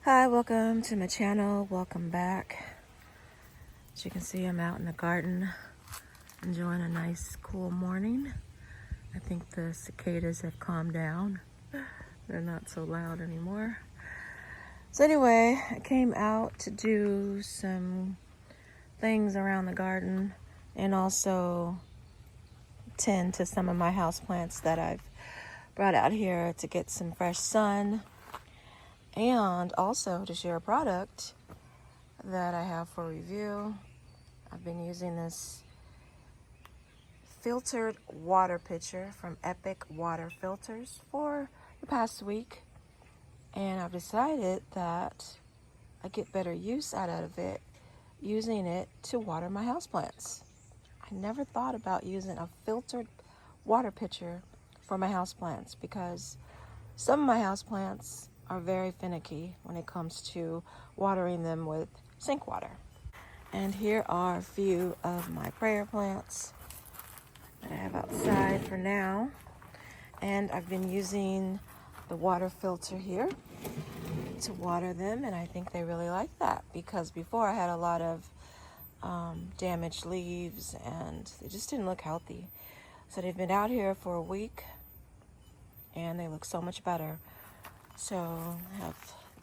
Hi, welcome to my channel. Welcome back. As you can see, I'm out in the garden enjoying a nice cool morning. I think the cicadas have calmed down. They're not so loud anymore. So anyway, I came out to do some things around the garden and also tend to some of my houseplants that I've brought out here to get some fresh sun, and also to share a product that I have for review. I've been using this filtered water pitcher from Epic Water Filters for the past week, and I've decided that I get better use out of it using it to water my houseplants. I never thought about using a filtered water pitcher for my houseplants because some of my houseplants are very finicky when it comes to watering them with sink water. And here are a few of my prayer plants that I have outside for now. And I've been using the water filter here to water them, and I think they really like that because before I had a lot of damaged leaves and they just didn't look healthy. So they've been out here for a week and they look so much better. So I have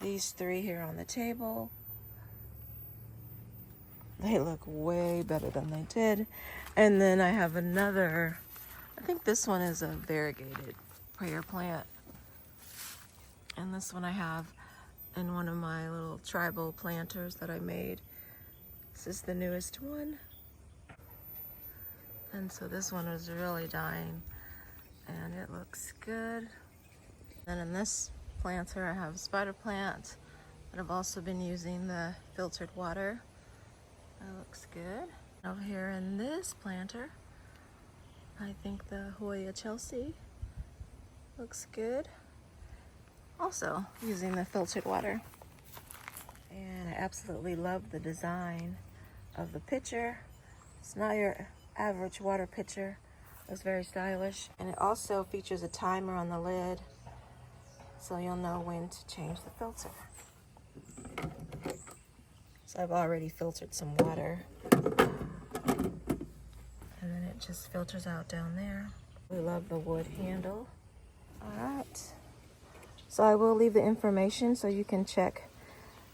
these three here on the table. They look way better than they did. And then I have another, I think this one is a variegated prayer plant. And this one I have in one of my little tribal planters that I made. This is the newest one. And so this one is really dying and it looks good. And in this planter I have a spider plant, but I've also been using the filtered water. That looks good. Over here in this planter, I think the Hoya Chelsea looks good. Also using the filtered water. And I absolutely love the design of the pitcher. It's not your average water pitcher. It's very stylish. And it also features a timer on the lid, so you'll know when to change the filter. So I've already filtered some water. And then it just filters out down there. We love the wood handle. All right. So I will leave the information so you can check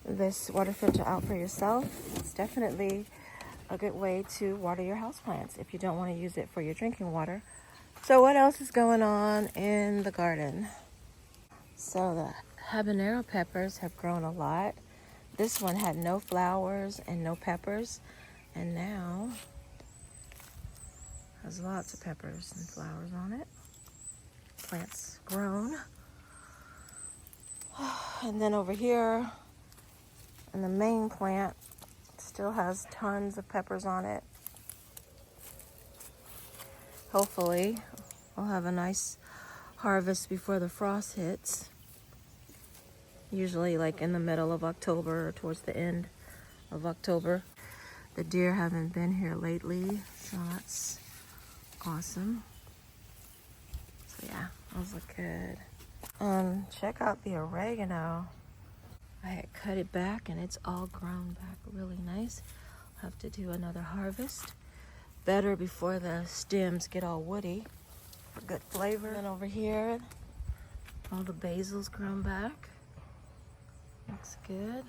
this water filter out for yourself. It's definitely a good way to water your houseplants if you don't want to use it for your drinking water. So what else is going on in the garden? So the habanero peppers have grown a lot. This one had no flowers and no peppers, and now has lots of peppers and flowers on it. Plant's grown. And then over here in the main plant, still has tons of peppers on it. Hopefully we'll have a nice harvest before the frost hits. Usually like in the middle of October or towards the end of October. The deer haven't been here lately, so that's awesome. So yeah, those look good. Check out the oregano. I had cut it back and it's all grown back really nice. I'll have to do another harvest. Better before the stems get all woody for good flavor. And over here, all the basil's grown back. Looks good.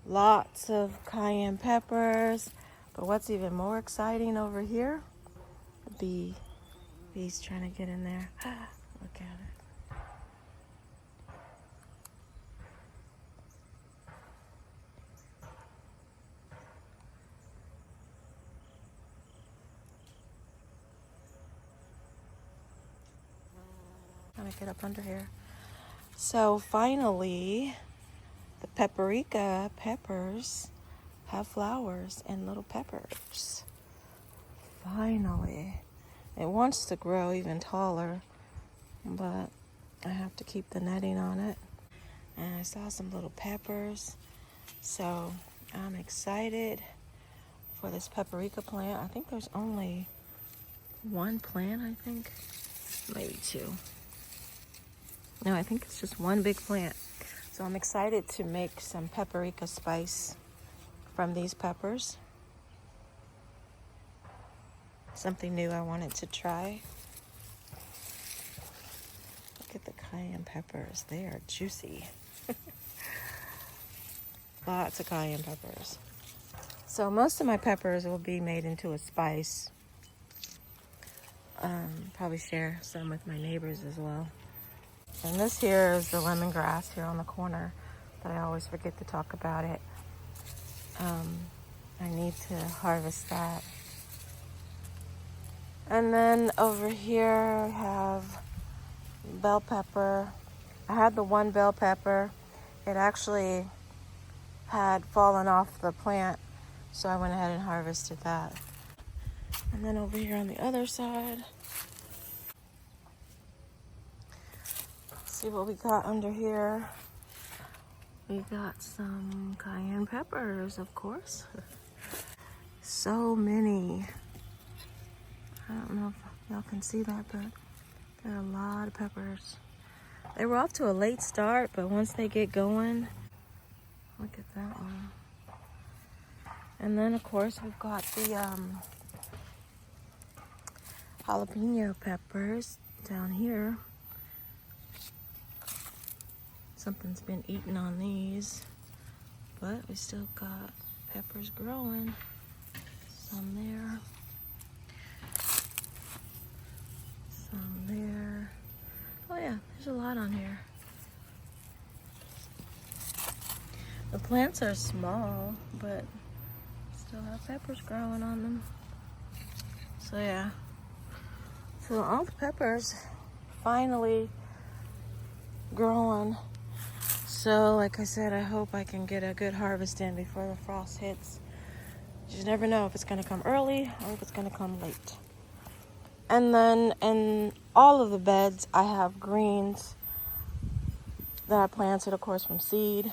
Lots of cayenne peppers. But what's even more exciting over here, the bees trying to get in there. Look at it. Trying to get up under here. So finally, the paprika peppers have flowers and little peppers. Finally. It wants to grow even taller, but I have to keep the netting on it. And I saw some little peppers, so I'm excited for this paprika plant. I think there's only one plant, I think, maybe two. No, I think it's just one big plant. So I'm excited to make some paprika spice from these peppers. Something new I wanted to try. Look at the cayenne peppers. They are juicy. Lots of cayenne peppers. So most of my peppers will be made into a spice. Probably share some with my neighbors as well. And this here is the lemongrass here on the corner that I always forget to talk about it. I need to harvest that. And then over here I have bell pepper. I had the one bell pepper. It actually had fallen off the plant, so I went ahead and harvested that. And then over here on the other side, see what we got under here. We got some cayenne peppers, of course. So many. I don't know if y'all can see that, but there are a lot of peppers. They were off to a late start, but once they get going, look at that one. And then, of course, we've got the jalapeno peppers down here. Something's been eating on these, but we still got peppers growing. Some there, some there. Oh yeah, there's a lot on here. The plants are small, but still have peppers growing on them. So yeah, so all the peppers finally growing. So like I said, I hope I can get a good harvest in before the frost hits. You just never know if it's gonna come early or if it's gonna come late. And then in all of the beds, I have greens that I planted, of course, from seed.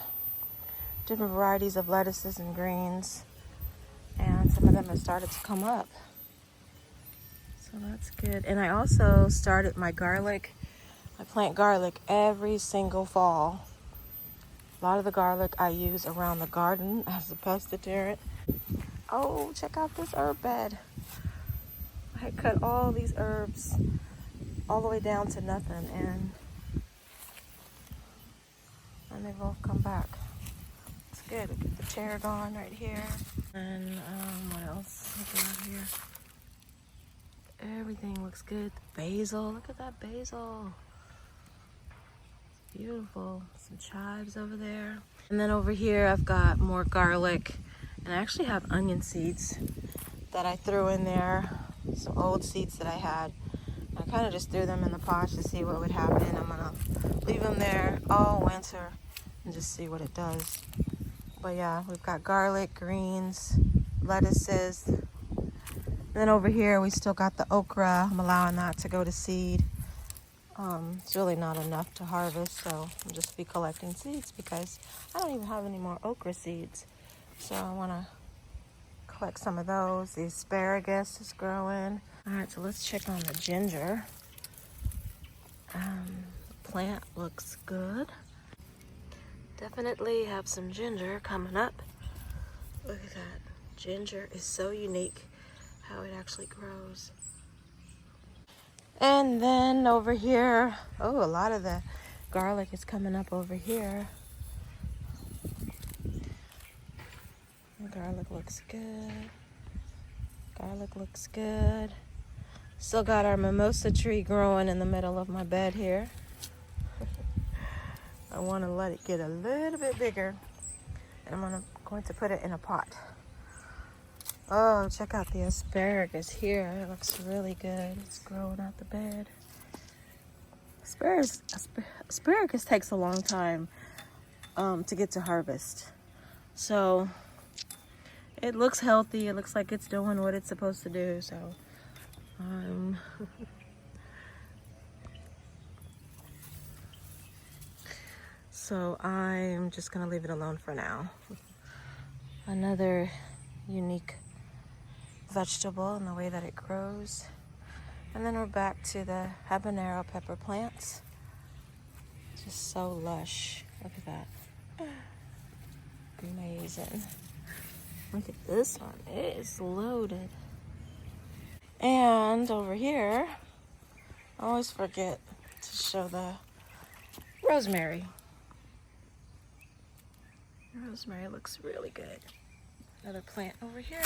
Different varieties of lettuces and greens. And some of them have started to come up. So that's good. And I also started my garlic. I plant garlic every single fall. A lot of the garlic I use around the garden as a pest deterrent. Oh, check out this herb bed. I had cut all these herbs all the way down to nothing, and they've all come back. It's good. We get the tarragon right here. And what else we got here? Everything looks good. Basil. Look at that basil. Beautiful. Some chives over there. And then over here I've got more garlic. And I actually have onion seeds that I threw in there. Some old seeds that I had. I kind of just threw them in the pot to see what would happen. I'm going to leave them there all winter and just see what it does. But yeah, we've got garlic, greens, lettuces. And then over here we still got the okra. I'm allowing that to go to seed. It's really not enough to harvest, so I'll just be collecting seeds because I don't even have any more okra seeds. So I want to collect some of those. The asparagus is growing. All right, so let's check on the ginger. The plant looks good. Definitely have some ginger coming up. Look at that. Ginger is so unique how it actually grows. And then over here, oh, a lot of the garlic is coming up over here. The garlic looks good. Garlic looks good. Still got our mimosa tree growing in the middle of my bed here. I want to let it get a little bit bigger. And I'm going to put it in a pot. Oh, check out the asparagus here. It looks really good. It's growing out the bed. Asparagus takes a long time to get to harvest. So it looks healthy. It looks like it's doing what it's supposed to do. So I'm just gonna leave it alone for now. Another unique vegetable in the way that it grows. And then we're back to the habanero pepper plants. Just so lush. Look at that. Amazing. Look at this one. It is loaded. And over here, I always forget to show the rosemary. Rosemary looks really good. Another plant over here.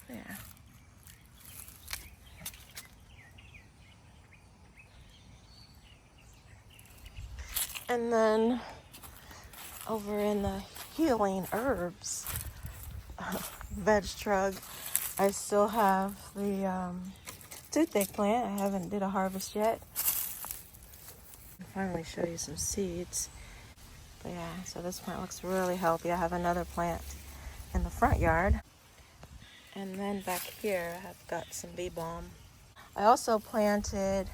There. And then over in the healing herbs veg trug, I still have the toothpick plant. I haven't did a harvest yet. I'll finally show you some seeds. But yeah, so this plant looks really healthy. I have another plant in the front yard. And then back here, I've got some bee balm. I also planted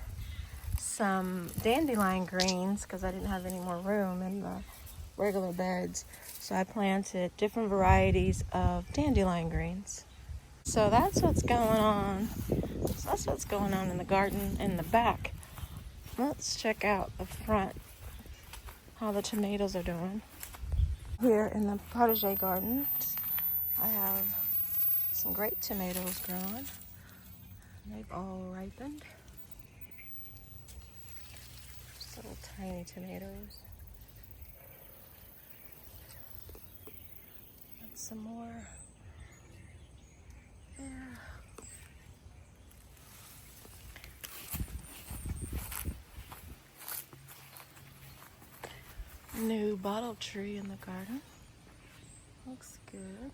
some dandelion greens because I didn't have any more room in the regular beds. So I planted different varieties of dandelion greens. So that's what's going on. So that's what's going on in the garden in the back. Let's check out the front, how the tomatoes are doing. Here in the potager garden, I have some great tomatoes growing. They've all ripened. Just little tiny tomatoes. And some more. Yeah. New bottle tree in the garden. Looks good.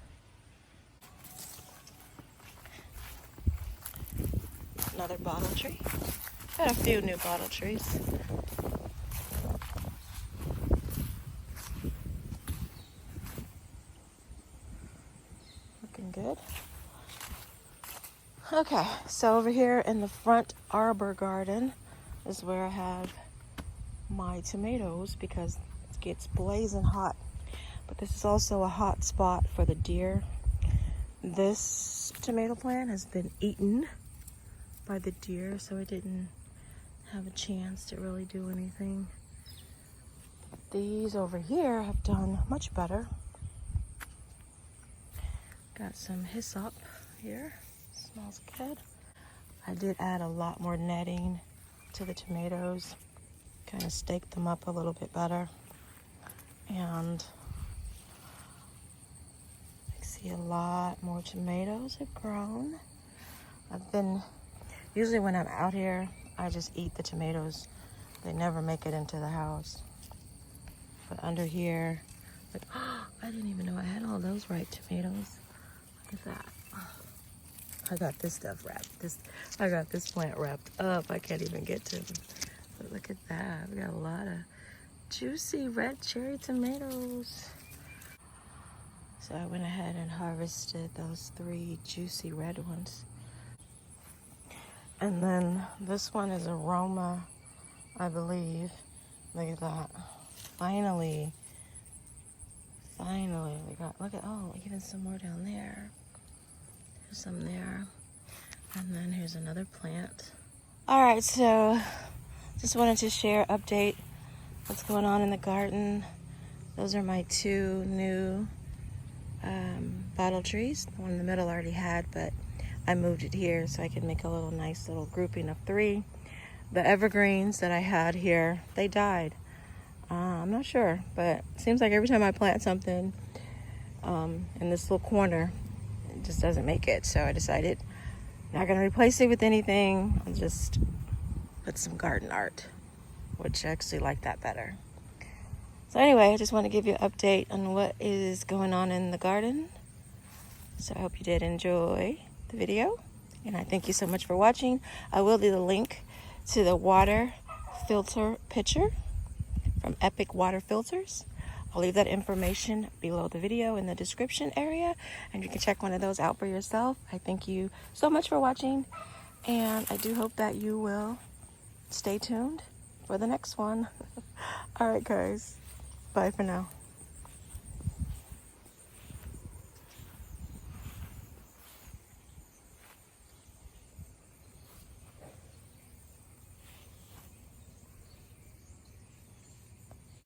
Another bottle tree. Got a few new bottle trees. Looking good. Okay, so over here in the front arbor garden is where I have my tomatoes because it gets blazing hot. But this is also a hot spot for the deer. This tomato plant has been eaten by the deer, so it didn't have a chance to really do anything. These over here have done much better. Got some hyssop here. Smells good. I did add a lot more netting to the tomatoes. Kind of staked them up a little bit better. And I see a lot more tomatoes have grown. Usually when I'm out here, I just eat the tomatoes. They never make it into the house. But under here, like, oh, I didn't even know I had all those ripe tomatoes. Look at that. I got this stuff wrapped. I got this plant wrapped up. I can't even get to them. But look at that. We got a lot of juicy red cherry tomatoes. So I went ahead and harvested those 3 juicy red ones. And then this one is aroma, I believe. Look at that. Finally, we got, oh, even some more down there. There's some there. And then here's another plant. All right, so just wanted to share, update what's going on in the garden. Those are my 2 new bottle trees. The one in the middle I already had, but I moved it here so I could make a little nice little grouping of 3. The evergreens that I had here, they died. I'm not sure, but it seems like every time I plant something in this little corner, it just doesn't make it. So I decided I'm not going to replace it with anything. I'll just put some garden art, which I actually like that better. So anyway, I just want to give you an update on what is going on in the garden. So I hope you did enjoy the video, and I thank you so much for watching. I will do the link to the water filter pitcher from Epic Water Filters. I'll leave that information below the video in the description area, and you can check one of those out for yourself. I thank you so much for watching, and I do hope that you will stay tuned for the next one. All right, guys. Bye for now.